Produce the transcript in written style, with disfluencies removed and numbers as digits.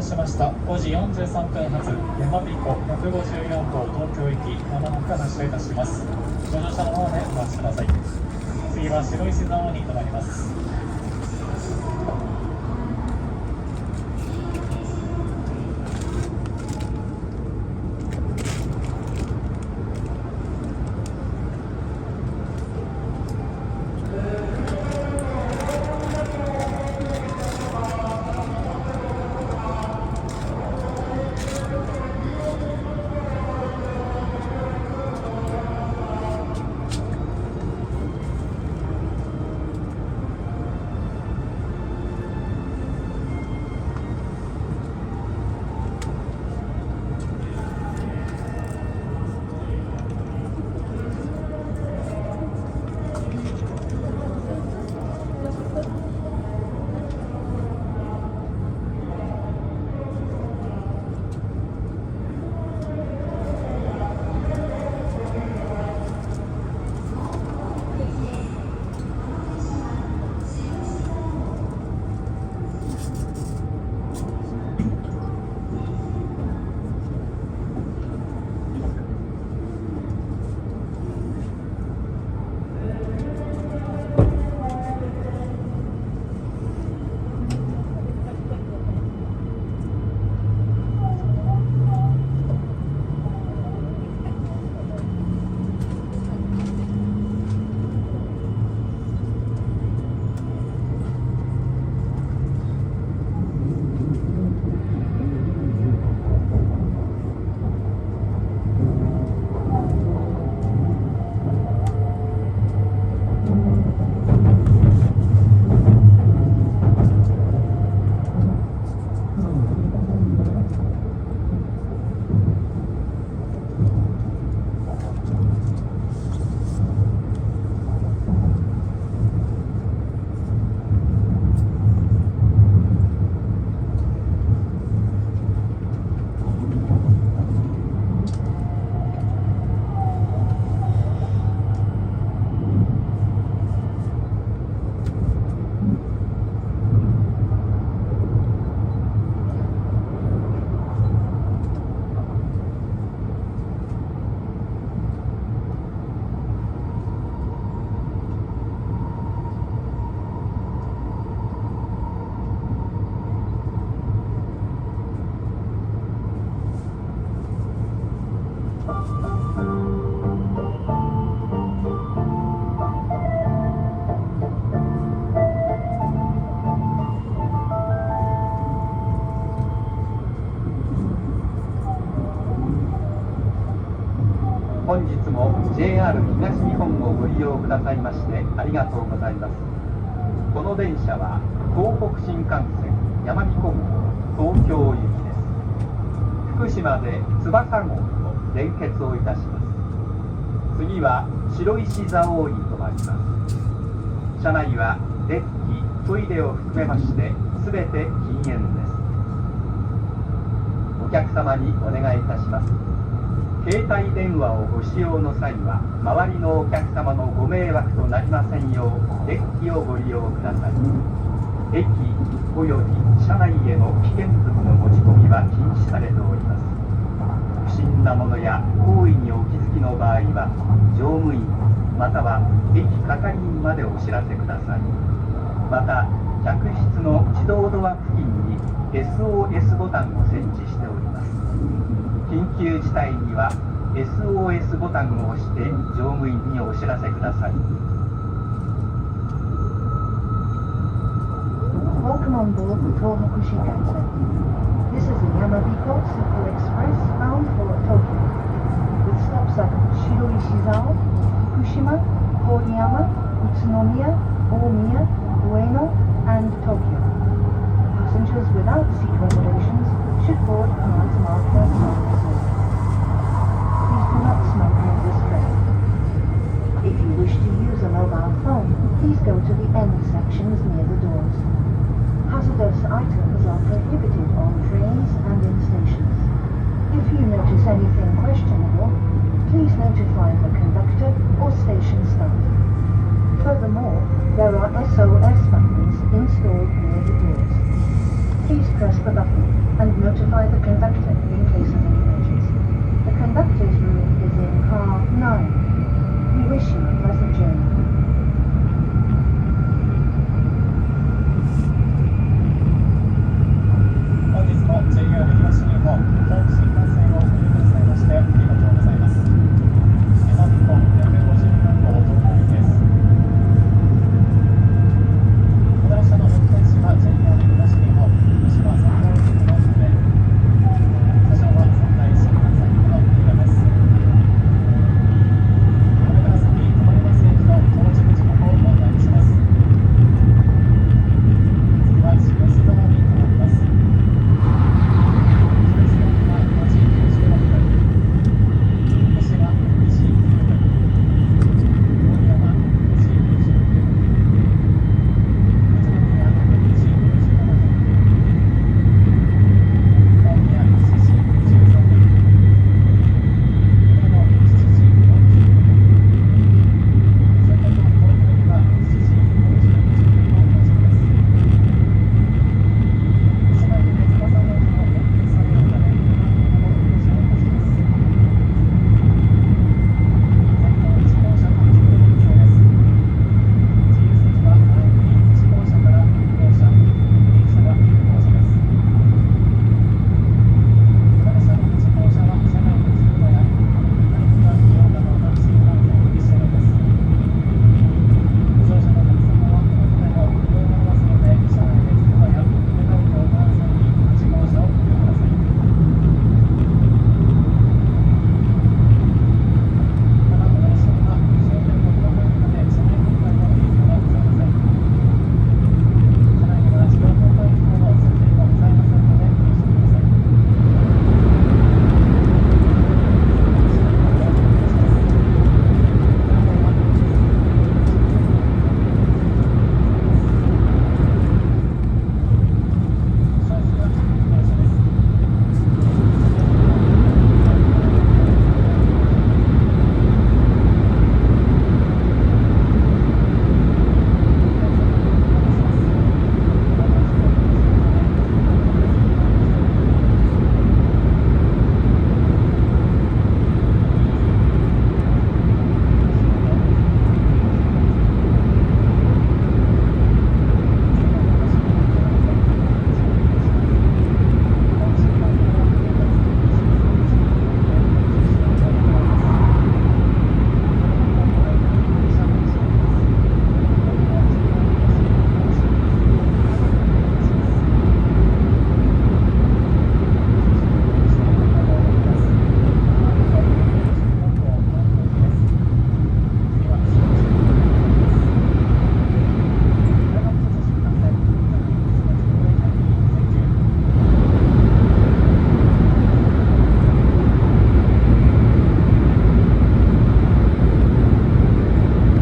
しました5時43分発やまびこ154号東京行きまもなく発車いたします。ご乗車の方でお待ちください。次は白石蔵王に停まります。本日も JR 東日本をご利用くださいましてありがとうございます。この電車は東北新幹線やまびこ号東京行きです。福島で翼号と連結をいたします。次は白石蔵王に停まります。車内はデッキ、トイレを含めまして全て禁煙です。お客様にお願いいたします。携帯電話をご使用の際は周りのお客様のご迷惑となりませんようデッキをご利用ください。駅および車内への危険物の持ち込みは禁止されております。不審なものや行為にお気づきの場合は乗務員または駅係員までお知らせください。また客室の自動ドア付近に SOS ボタンを設置しております。緊急事態には SOS ボタンを押して乗務員にお知らせください。Welcome on board the Tohoku Shinkansen. This is the Yamabiko Super Express bound for Tokyo, with stops at Shiroishizao, Fukushima, Koriyama, Utsunomiya, Omiya, Ueno, and Tokyo. Passengers without seat reservations should board cards marked as non-reserved. Please do not smoke on this train. If you wish to use a mobile phone, please go to the end sections near the doors. Hazardous items are prohibited on trains.